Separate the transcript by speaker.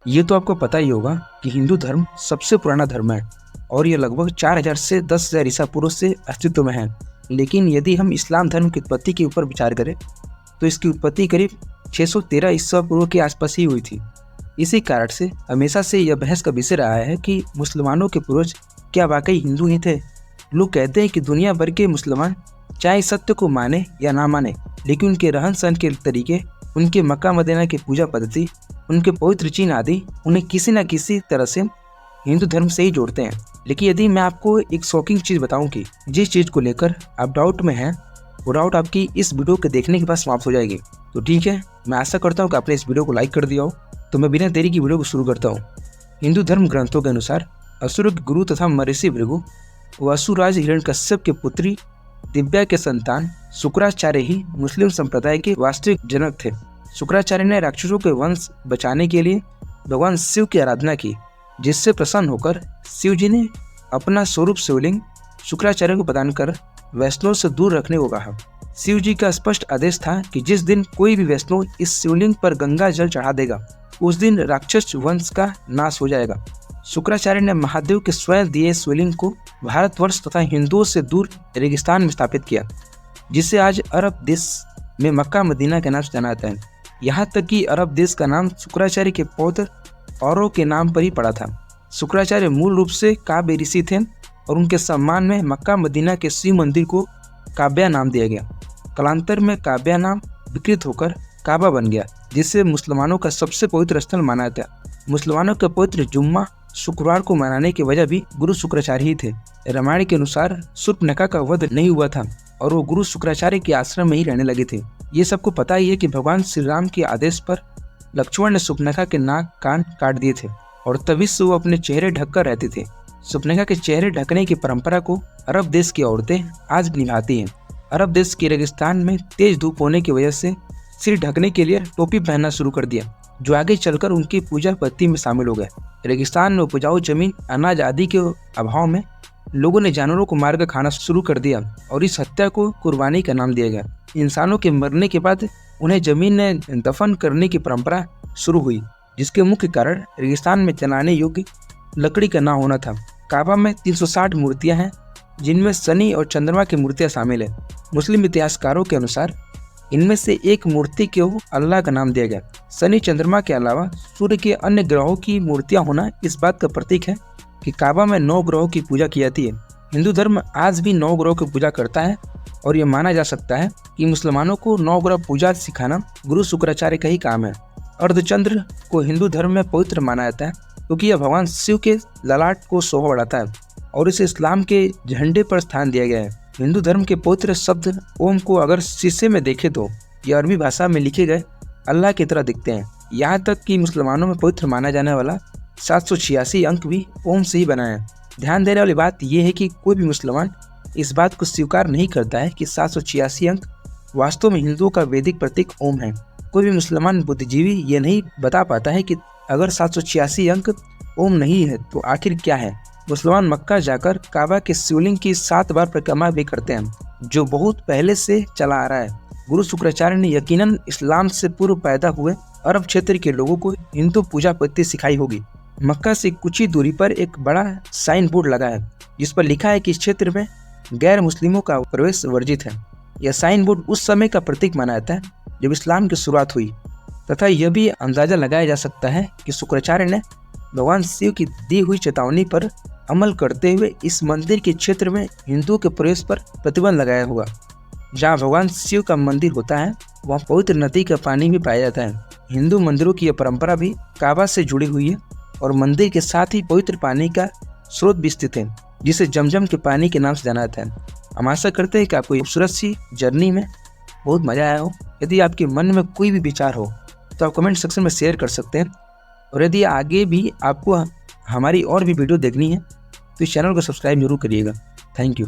Speaker 1: ये तो आपको पता ही होगा कि हिंदू धर्म सबसे पुराना धर्म है और ये लगभग 4000 से 10,000 ईसा पूर्व से अस्तित्व में है। लेकिन यदि हम इस्लाम धर्म की उत्पत्ति के ऊपर विचार करें तो इसकी उत्पत्ति करीब 613 ईसा पूर्व के आसपास ही हुई थी। इसी कारण से हमेशा से यह बहस का विषय रहा है कि मुसलमानों के पूर्वज क्या वाकई हिंदू ही थे। लोग कहते हैं कि दुनिया भर के मुसलमान चाहे सत्य को माने या ना माने, लेकिन उनके रहन सहन के तरीके, उनके मक्का मदीना की पूजा पद्धति, उनके पवित्र चिन्ह आदि उन्हें किसी न किसी तरह से हिंदू धर्म से ही जोड़ते हैं। लेकिन यदि मैं आपको एक शॉकिंग चीज़ बताऊं कि जिस चीज़ को लेकर आप डाउट में हैं, वो डाउट आपकी इस वीडियो के देखने के बाद समाप्त हो जाएगी। तो ठीक है, मैं आशा करता हूँ कि आपने इस वीडियो को लाइक कर दिया हो। तो मैं बिना देरी की वीडियो को शुरू करता हूँ। हिंदू धर्म ग्रंथों के अनुसार असुर के गुरु तथा महर्षि भृगु व असुरराज हिरण्यकश्यप के पुत्री दिव्या के संतान शुक्राचार्य ही मुस्लिम संप्रदाय के वास्तविक जनक थे। शुक्राचार्य ने राक्षसों के वंश बचाने के लिए भगवान शिव की आराधना की, जिससे प्रसन्न होकर शिव जी ने अपना स्वरूप शिवलिंग शुक्राचार्य को प्रदान कर वैष्णव से दूर रखने को कहा। शिव जी का स्पष्ट आदेश था कि जिस दिन कोई भी वैष्णव इस शिवलिंग पर गंगा जल चढ़ा देगा, उस दिन राक्षस वंश का नाश हो जाएगा। शुक्राचार्य ने महादेव के स्वयं दिए शिवलिंग को भारतवर्ष तथा हिंदुओं से दूर रेगिस्तान में स्थापित किया, जिसे आज अरब देश में मक्का मदीना के नाम से जाना जाता है। यहाँ तक कि अरब देश का नाम शुक्राचार्य के पौत्र औरों के नाम पर ही पड़ा था। शुक्राचार्य मूल रूप से काव्य ऋषि थे और उनके सम्मान में मक्का मदीना के शिव मंदिर को काब्या नाम दिया गया। कालांतर में काब्या नाम विकृत होकर काबा बन गया, जिससे मुसलमानों का सबसे पवित्र स्थल माना जाता है। मुसलमानों का पवित्र जुम्मा शुक्रवार को मनाने की वजह भी गुरु शुक्राचार्य ही थे। रामायण के अनुसार शूर्पणखा का वध नहीं हुआ था और वो गुरु शुक्राचार्य के आश्रम में ही रहने लगे थे। ये सबको पता ही है कि भगवान श्री राम के आदेश पर लक्ष्मण ने शूर्पणखा के नाक कान काट दिए थे और तभी से वो अपने चेहरे ढककर रहते थे। शूर्पणखा के चेहरे ढकने की परंपरा को अरब देश की औरतें आज भी निभाती हैं। अरब देश के रेगिस्तान में तेज धूप होने की वजह से सिर ढकने के लिए टोपी पहनना शुरू कर दिया, जो आगे चलकर उनकी पूजा पद्धति में शामिल हो गए। रेगिस्तान में उपजाऊ जमीन, अनाज आदि के अभाव में लोगों ने जानवरों को मारकर खाना शुरू कर दिया और इस हत्या को कुर्बानी का नाम दिया गया। इंसानों के मरने के बाद उन्हें जमीन में दफन करने की परंपरा शुरू हुई, जिसके मुख्य कारण रेगिस्तान में जलाने योग्य लकड़ी का ना होना था। काबा में 360 मूर्तियां हैं, जिनमें शनि और चंद्रमा की मूर्तियां शामिल है। मुस्लिम इतिहासकारों के अनुसार इनमें से एक मूर्ति को अल्लाह का नाम दिया गया। शनि चंद्रमा के अलावा सूर्य के अन्य ग्रहों की मूर्तियां होना इस बात का प्रतीक है कि काबा में 9 ग्रहों की पूजा की जाती है। हिंदू धर्म आज भी 9 ग्रहों की पूजा करता है और यह माना जा सकता है कि मुसलमानों को 9 ग्रह पूजा सिखाना गुरु शुक्राचार्य का ही काम है। अर्धचंद्र को हिंदू धर्म में पवित्र माना जाता है क्योंकि यह भगवान शिव के ललाट को शोभा बढ़ाता है और इसे इस्लाम के झंडे पर स्थान दिया गया है। हिंदू धर्म के पवित्र शब्द ओम को अगर शीशे में देखें तो ये अरबी भाषा में लिखे गए अल्लाह की तरह दिखते हैं। यहाँ तक कि मुसलमानों में पवित्र माना जाने वाला 786 अंक भी ओम से ही बना है। ध्यान देने वाली बात यह है कि कोई भी मुसलमान इस बात को स्वीकार नहीं करता है कि 786 अंक वास्तव में हिंदुओं का वैदिक प्रतीक ओम है। कोई भी मुसलमान बुद्धिजीवी ये नहीं बता पाता है कि अगर 786 अंक ओम नहीं है तो आखिर क्या है। मुसलमान मक्का जाकर काबा के शिवलिंग की 7 बार परिक्रमा भी करते हैं, जो बहुत पहले से चला आ रहा है। गुरु शुक्राचार्य ने यकीनन इस्लाम से पूर्व पैदा हुए अरब क्षेत्र के लोगों को हिंदू पूजा पद्धति सिखाई होगी। मक्का से कुछ ही दूरी पर एक बड़ा साइन बोर्ड लगा है, जिस पर लिखा है कि इस क्षेत्र में गैर मुस्लिमों का प्रवेश वर्जित है। यह साइन बोर्ड उस समय का प्रतीक माना जाता है जब इस्लाम की शुरुआत हुई, तथा यह भी अंदाजा लगाया जा सकता है कि शुक्राचार्य ने भगवान शिव की दी हुई चेतावनी पर अमल करते हुए इस मंदिर के क्षेत्र में हिंदुओं के प्रवेश पर प्रतिबंध लगाया होगा। जहाँ भगवान शिव का मंदिर होता है वहाँ पवित्र नदी का पानी भी पाया जाता है। हिंदू मंदिरों की यह परंपरा भी काबा से जुड़ी हुई है और मंदिर के साथ ही पवित्र पानी का स्रोत भी स्थित है, जिसे जमजम के पानी के नाम से जाना जाता है। हम आशा करते हैं कि आपको खूबसूरत सी जर्नी में बहुत मजा आया हो। यदि आपके मन में कोई भी विचार हो तो आप कमेंट सेक्शन में शेयर कर सकते हैं, और यदि आगे भी आपको हमारी और भी वीडियो देखनी है तो इस चैनल को सब्सक्राइब जरूर करिएगा। Thank you.